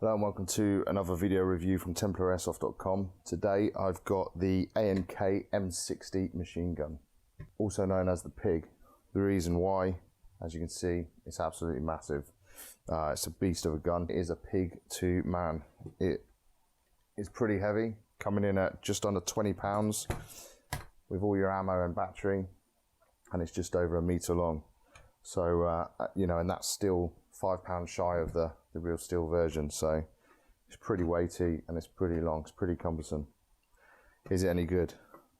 Hello and welcome to another video review from TemplarAirsoft.com. Today I've got the A&K M60 machine gun, also known as the Pig. The reason why, as you can see, it's absolutely massive. It's a beast of a gun. It is a pig to man. It is pretty heavy, coming in at just under 20 pounds with all your ammo and battery, and it's just over 1 meter long. So, you know, and that's still £5 shy of the real steel version. So it's pretty weighty and it's pretty long, it's pretty cumbersome. Is it any good?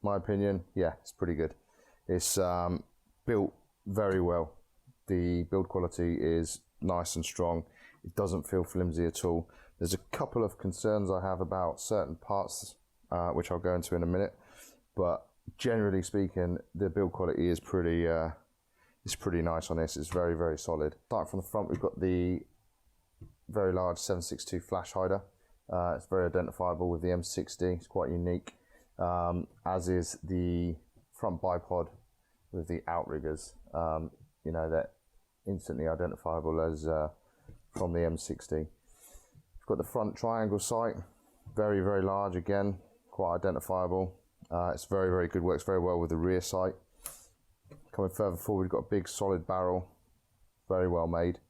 My opinion, yeah, it's pretty good. It's built very well. The build quality is nice and strong. It doesn't feel flimsy at all. There's a couple of concerns I have about certain parts, which I'll go into in a minute, but generally speaking, the build quality is pretty it's pretty nice on this. It's very, very solid. Starting from the front, we've got the very large 7.62 flash hider. It's very identifiable with the M60. It's quite unique, as is the front bipod with the outriggers. You know, they're instantly identifiable as from the M60. We've got the front triangle sight, very, very large again, quite identifiable. It's very, very good, works very well with the rear sight. Coming further forward, we've got a big solid barrel, very well made,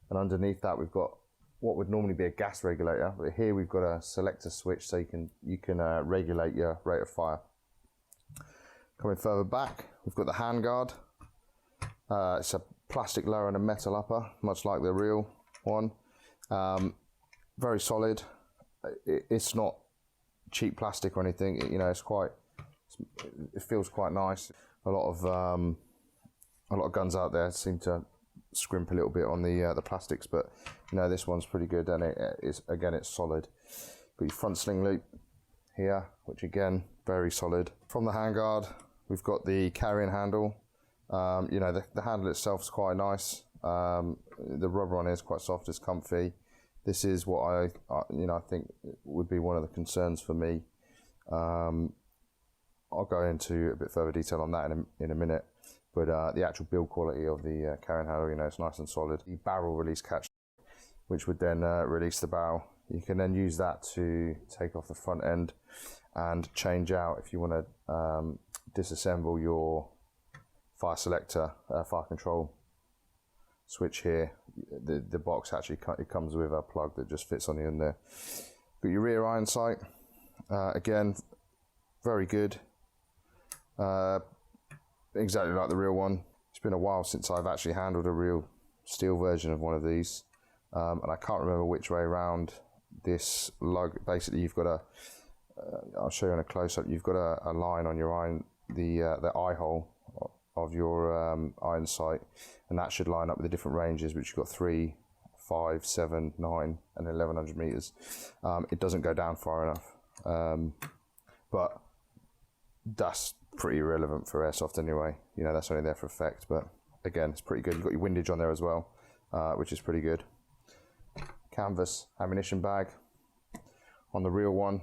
and underneath that we've got what would normally be a gas regulator, but here we've got a selector switch so you can regulate your rate of fire. Coming further back, we've got the handguard. It's a plastic lower and a metal upper, much like the real one. Very solid. It's not cheap plastic or anything. You know, it feels quite nice. A lot of guns out there seem to scrimp a little bit on the plastics, but you know, this one's pretty good, and it's solid. Got your front sling loop here, which again, very solid. From the handguard, we've got the carrying handle. You know, the handle itself is quite nice. The rubber on it is quite soft, it's comfy. This is what I think would be one of the concerns for me. I'll go into a bit further detail on that in a minute, but the actual build quality of the carrying handle, you know, it's nice and solid. The barrel release catch, which would then release the barrel. You can then use that to take off the front end and change out if you want to disassemble your fire selector, fire control switch here. The box actually it comes with a plug that just fits on the end there. Got your rear iron sight, again, very good. Exactly like the real one. It's been a while since I've actually handled a real steel version of one of these, and I can't remember which way around this lug. Basically, you've got I'll show you in a close-up. You've got a line on your iron, the eye hole of your iron sight, and that should line up with the different ranges, which you've got 3, 5, 7, 9, and 1100 meters. It doesn't go down far enough, but that's pretty irrelevant for airsoft anyway. You know, that's only there for effect, but again, it's pretty good. You've got your windage on there as well, which is pretty good. Canvas ammunition bag. On the real one,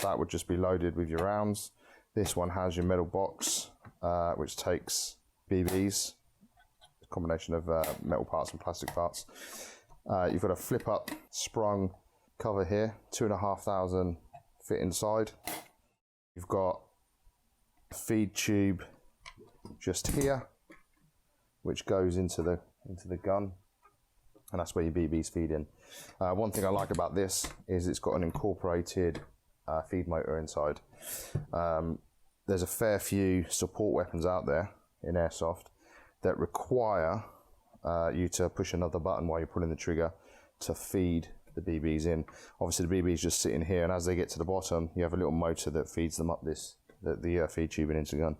that would just be loaded with your rounds. This one has your metal box, which takes BBs, a combination of metal parts and plastic parts. You've got a flip up sprung cover here, 2,500 fit inside. You've got a feed tube just here, which goes into the gun, and that's where your BBs feed in. One thing I like about this is it's got an incorporated feed motor inside. There's a fair few support weapons out there in airsoft that require you to push another button while you're pulling the trigger to feed the BBs in. Obviously the BBs just sit in here, and as they get to the bottom, you have a little motor that feeds them up the feed tube into the gun.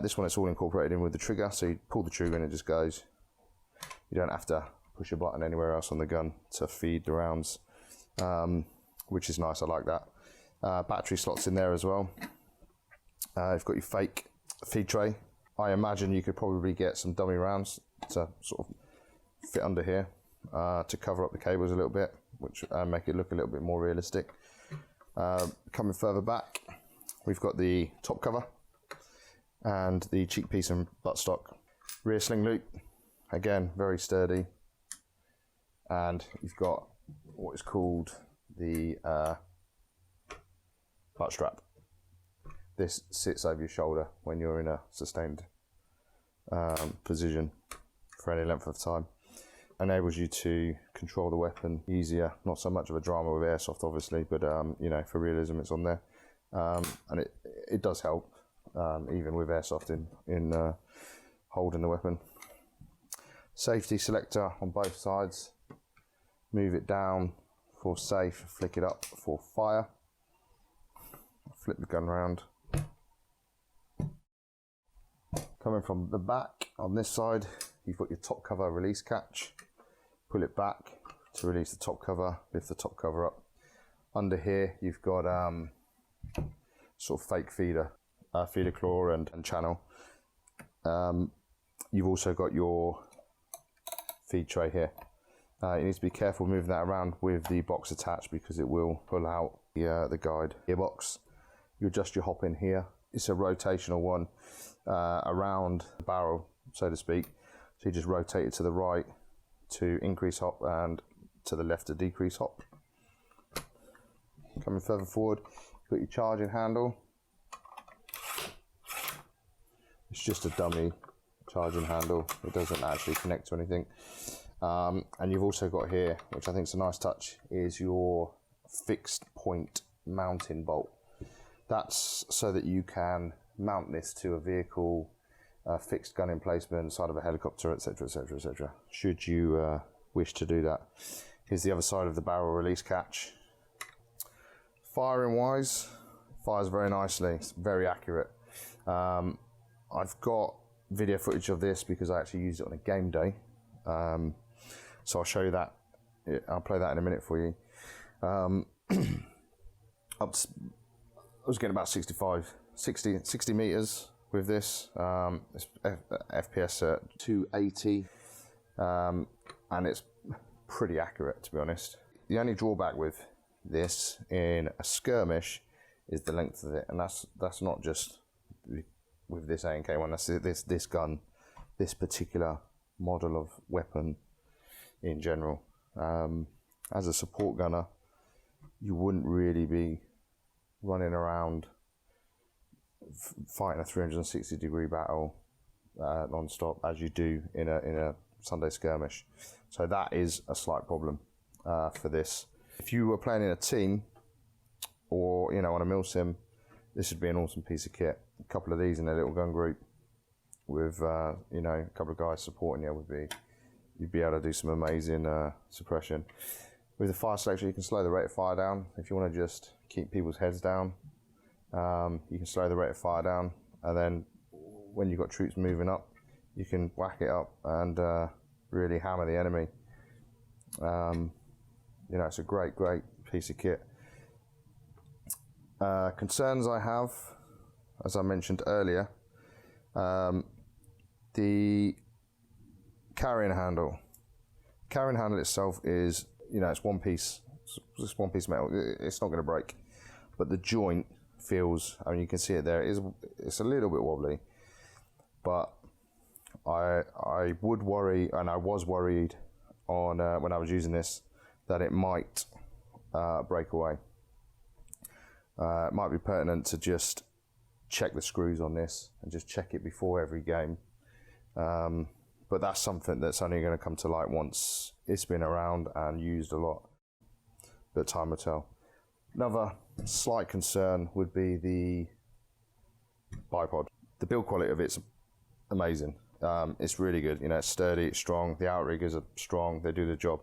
This one, it's all incorporated in with the trigger, so you pull the trigger and it just goes. You don't have to push a button anywhere else on the gun to feed the rounds, which is nice. I like that. Battery slots in there as well. You've got your fake feed tray. I imagine you could probably get some dummy rounds to sort of fit under here to cover up the cables a little bit, which make it look a little bit more realistic. Coming further back, we've got the top cover and the cheek piece and buttstock. Rear sling loop, again, very sturdy. And you've got what is called the butt strap. This sits over your shoulder when you're in a sustained position for any length of time. Enables you to control the weapon easier. Not so much of a drama with airsoft, obviously, but you know, for realism, it's on there, and it does help even with airsoft in holding the weapon. Safety selector on both sides. Move it down for safe. Flick it up for fire. Flip the gun around. Coming from the back on this side, you've got your top cover release catch. Pull it back to release the top cover, lift the top cover up. Under here, you've got sort of fake feeder claw and channel. You've also got your feed tray here. You need to be careful moving that around with the box attached because it will pull out the guide gearbox. You adjust your hop in here. It's a rotational one around the barrel, so to speak. So you just rotate it to the right to increase hop and to the left to decrease hop. Coming further forward, you've got your charging handle. It's just a dummy charging handle. It doesn't actually connect to anything. And you've also got here, which I think is a nice touch, is your fixed point mounting bolt. That's so that you can mount this to a vehicle, fixed gun emplacement, side of a helicopter, etc, etc, etc, should you wish to do that. Here's the other side of the barrel release catch. Firing wise, fires very nicely. It's very accurate. I've got video footage of this because I actually used it on a game day, so I'll show you that. I'll play that in a minute for you. I was getting about 60 meters with this. It's FPS at 280, and it's pretty accurate, to be honest. The only drawback with this in a skirmish is the length of it, and that's not just with this A&K one. That's this gun, this particular model of weapon in general. As a support gunner, you wouldn't really be running around fighting a 360-degree battle non-stop as you do in a Sunday skirmish. So that is a slight problem for this. If you were playing in a team or on a milsim, this would be an awesome piece of kit. A couple of these in a little gun group with a couple of guys supporting you you'd be able to do some amazing suppression. With the fire selector, you can slow the rate of fire down. If you want to just keep people's heads down, you can slow the rate of fire down, and then when you've got troops moving up, you can whack it up and really hammer the enemy. It's a great piece of kit. Concerns I have, as I mentioned earlier, the carrying handle. Carrying handle itself is, it's one piece. It's one piece of metal. It's not going to break, but the joint feels. You can see it there. It's a little bit wobbly, but I would worry, and I was worried on when I was using this, that it might break away. It might be pertinent to just check the screws on this and just check it before every game. But that's something that's only going to come to light once it's been around and used a lot. But time will tell. Another slight concern would be the bipod. The build quality of it's amazing. It's really good. It's sturdy, it's strong. The outriggers are strong. They do the job.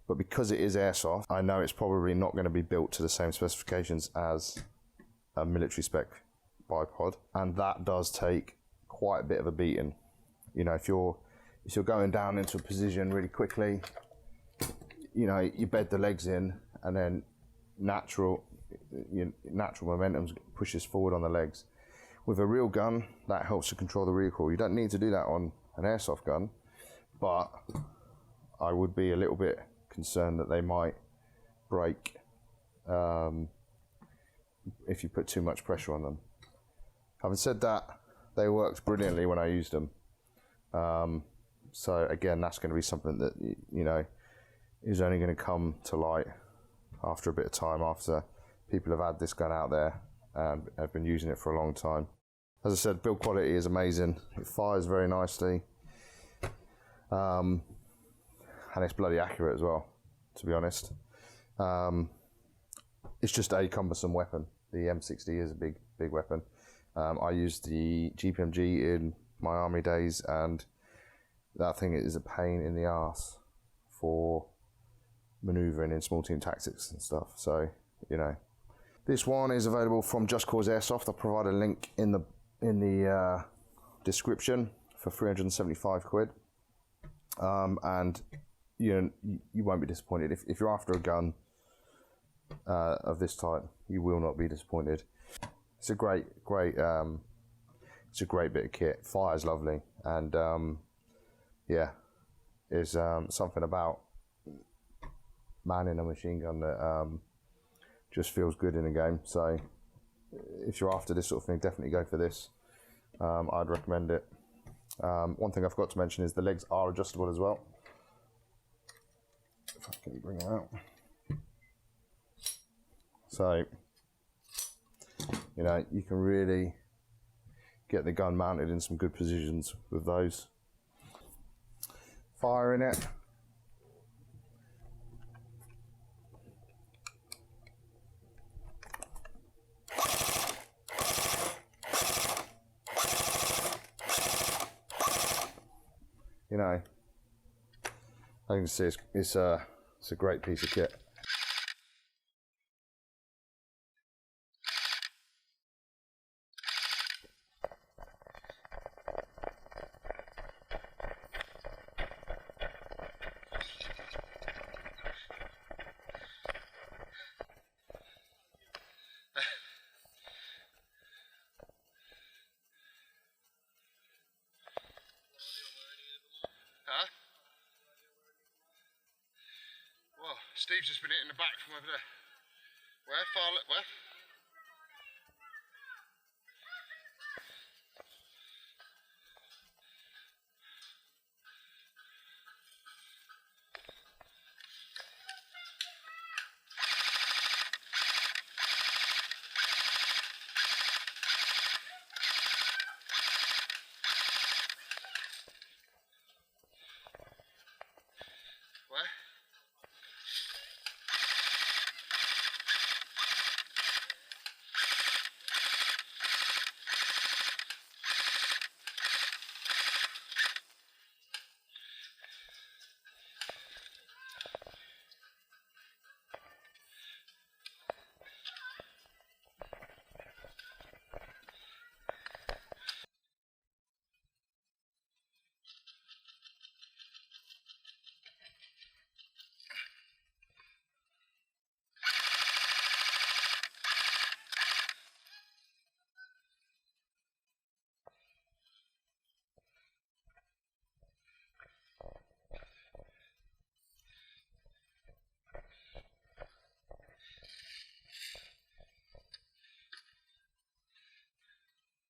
But because it is airsoft, I know it's probably not going to be built to the same specifications as a military spec bipod, and that does take quite a bit of a beating. If you're going down into a position really quickly, you bed the legs in, and then natural momentum pushes forward on the legs. With a real gun, that helps to control the recoil. You don't need to do that on an airsoft gun, but I would be a little bit concerned that they might break if you put too much pressure on them. Having said that, they worked brilliantly when I used them. So again, that's going to be something that is only going to come to light after a bit of time, after people have had this gun out there and have been using it for a long time. As I said, build quality is amazing. It fires very nicely, and it's bloody accurate as well, to be honest. It's just a cumbersome weapon. The M60 is a big weapon. I used the GPMG in my army days, and that thing is a pain in the arse for manoeuvring in small team tactics and stuff. So, you know, this one is available from Just Cause Airsoft. I'll provide a link in the description for 375 quid. And you won't be disappointed. If you're after a gun of this type, you will not be disappointed. It's a great bit of kit. Fires lovely, and yeah, there's something about manning a machine gun that just feels good in a game. So if you're after this sort of thing, definitely go for this. I'd recommend it. One thing I forgot to mention is the legs are adjustable as well. If I can bring it out. So, you know, you can really get the gun mounted in some good positions with those. Firing it. You know, I can see it's a great piece of kit. Huh? Well, Steve's just been hitting the back from over there. Where? Where? Where?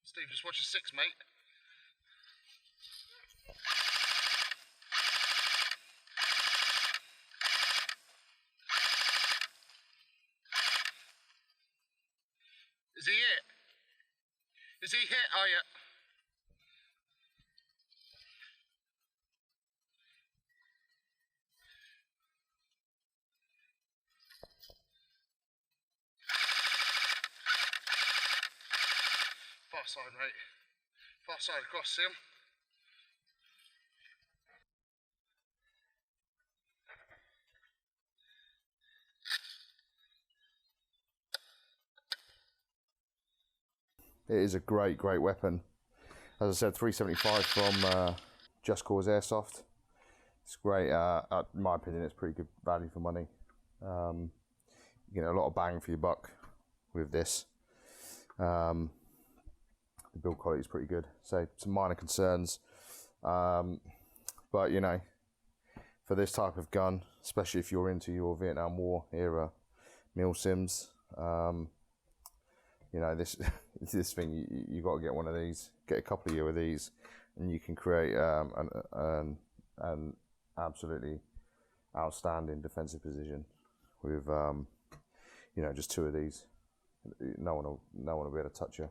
Steve, just watch your six, mate. Is he hit? Is he hit? Oh, yeah. Far side, mate. Far side across, see him? It is a great weapon. As I said, 375 from Just Cause Airsoft. It's great. In my opinion, it's pretty good value for money. You get a lot of bang for your buck with this. The build quality is pretty good. So some minor concerns, but you know, for this type of gun, especially if you're into your Vietnam War era mil sims, you know, this thing, you got to get one of these, get a couple of you of these, and you can create an absolutely outstanding defensive position with, you know, just two of these. No one will be able to touch you.